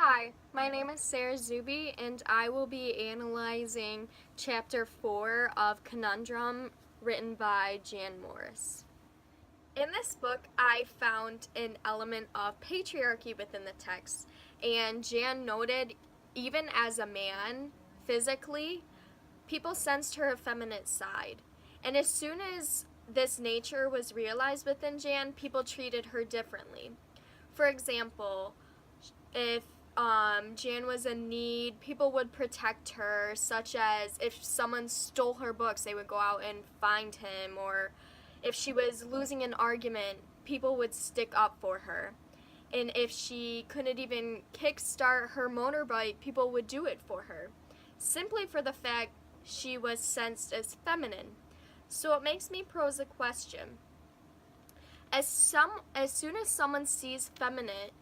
Hi, my name is Sarah Zuby, and I will be analyzing Chapter 4 of Conundrum, written by Jan Morris. In this book, I found an element of patriarchy within the text, and Jan noted, even as a man, physically, people sensed her effeminate side. And as soon as this nature was realized within Jan, people treated her differently. For example, if Jan was in need, people would protect her, such as if someone stole her books, they would go out and find him, or if she was losing an argument, people would stick up for her. And if she couldn't even kickstart her motorbike, people would do it for her, simply for the fact she was sensed as feminine. So it makes me pose a question. As soon as someone sees feminine,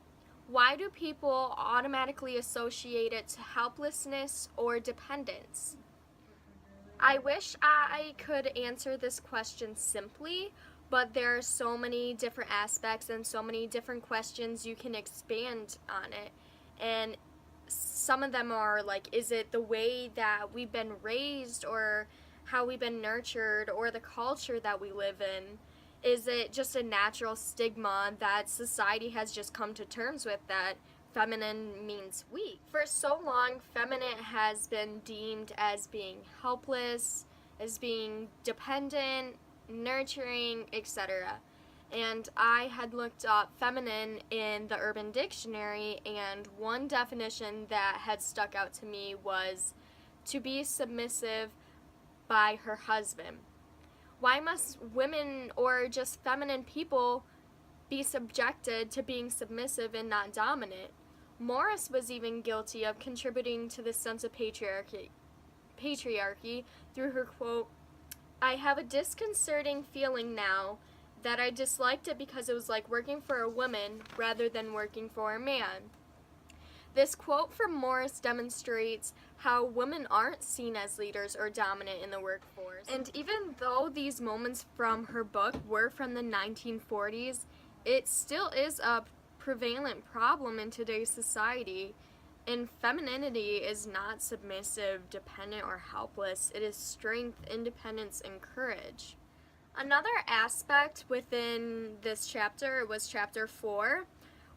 why do people automatically associate it to helplessness or dependence? I wish I could answer this question simply, but there are so many different aspects and so many different questions you can expand on it. And some of them are like, is it the way that we've been raised, or how we've been nurtured, or the culture that we live in? Is it just a natural stigma that society has just come to terms with, that feminine means weak? For so long, feminine has been deemed as being helpless, as being dependent, nurturing, etc. And I had looked up feminine in the Urban Dictionary, and one definition that had stuck out to me was to be submissive by her husband. Why must women or just feminine people be subjected to being submissive and not dominant? Morris was even guilty of contributing to this sense of patriarchy through her quote, "I have a disconcerting feeling now that I disliked it because it was like working for a woman rather than working for a man." This quote from Morris demonstrates how women aren't seen as leaders or dominant in the workforce. And even though these moments from her book were from the 1940s, it still is a prevalent problem in today's society. And femininity is not submissive, dependent, or helpless. It is strength, independence, and courage. Another aspect within this chapter was chapter 4,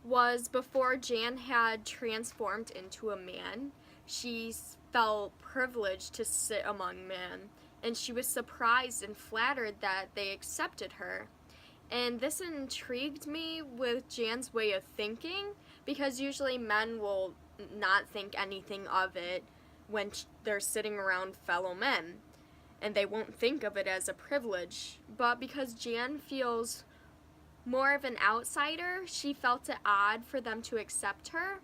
was before Jan had transformed into a man, she felt privileged to sit among men, and she was surprised and flattered that they accepted her. And this intrigued me with Jan's way of thinking, because usually men will not think anything of it when they're sitting around fellow men, and they won't think of it as a privilege. But because Jan feels more of an outsider, she felt it odd for them to accept her.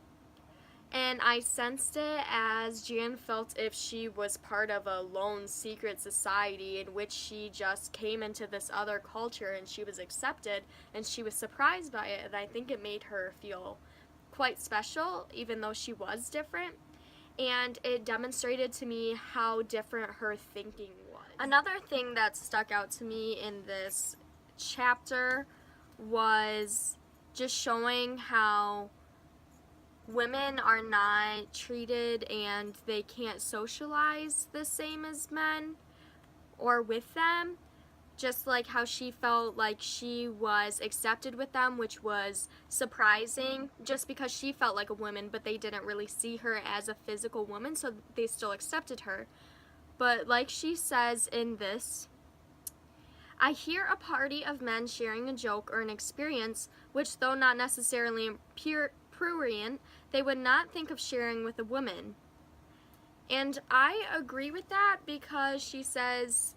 And I sensed it as Jan felt if she was part of a lone secret society in which she just came into this other culture and she was accepted, and she was surprised by it. And I think it made her feel quite special, even though she was different. And it demonstrated to me how different her thinking was. Another thing that stuck out to me in this chapter was just showing how women are not treated and they can't socialize the same as men or with them. Just like how she felt like she was accepted with them, which was surprising, just because she felt like a woman, but they didn't really see her as a physical woman, so they still accepted her. But like she says in this, "I hear a party of men sharing a joke or an experience which, though not necessarily prurient, they would not think of sharing with a woman." And I agree with that, because she says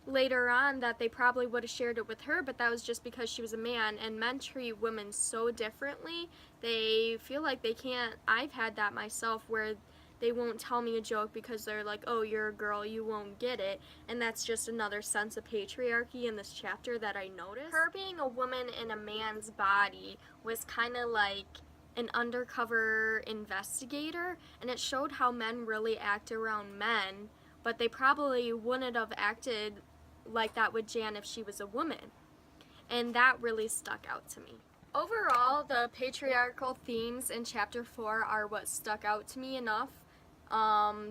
later on that they probably would have shared it with her, but that was just because she was a man, and men treat women so differently. They feel like they can't. I've had that myself, where they won't tell me a joke because they're like, "Oh, you're a girl, you won't get it." And that's just another sense of patriarchy in this chapter that I noticed. Her being a woman in a man's body was kind of like an undercover investigator, and it showed how men really act around men, but they probably wouldn't have acted like that with Jan if she was a woman. And that really stuck out to me. Overall, the patriarchal themes in chapter 4 are what stuck out to me enough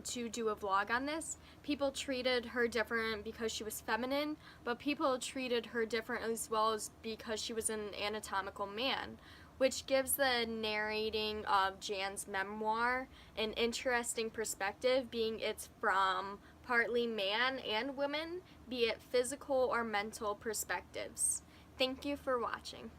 to do a vlog on this. People treated her different because she was feminine, but people treated her different as well as because she was an anatomical man, which gives the narrating of Jan's memoir an interesting perspective, being it's from partly man and women, be it physical or mental perspectives. Thank you for watching.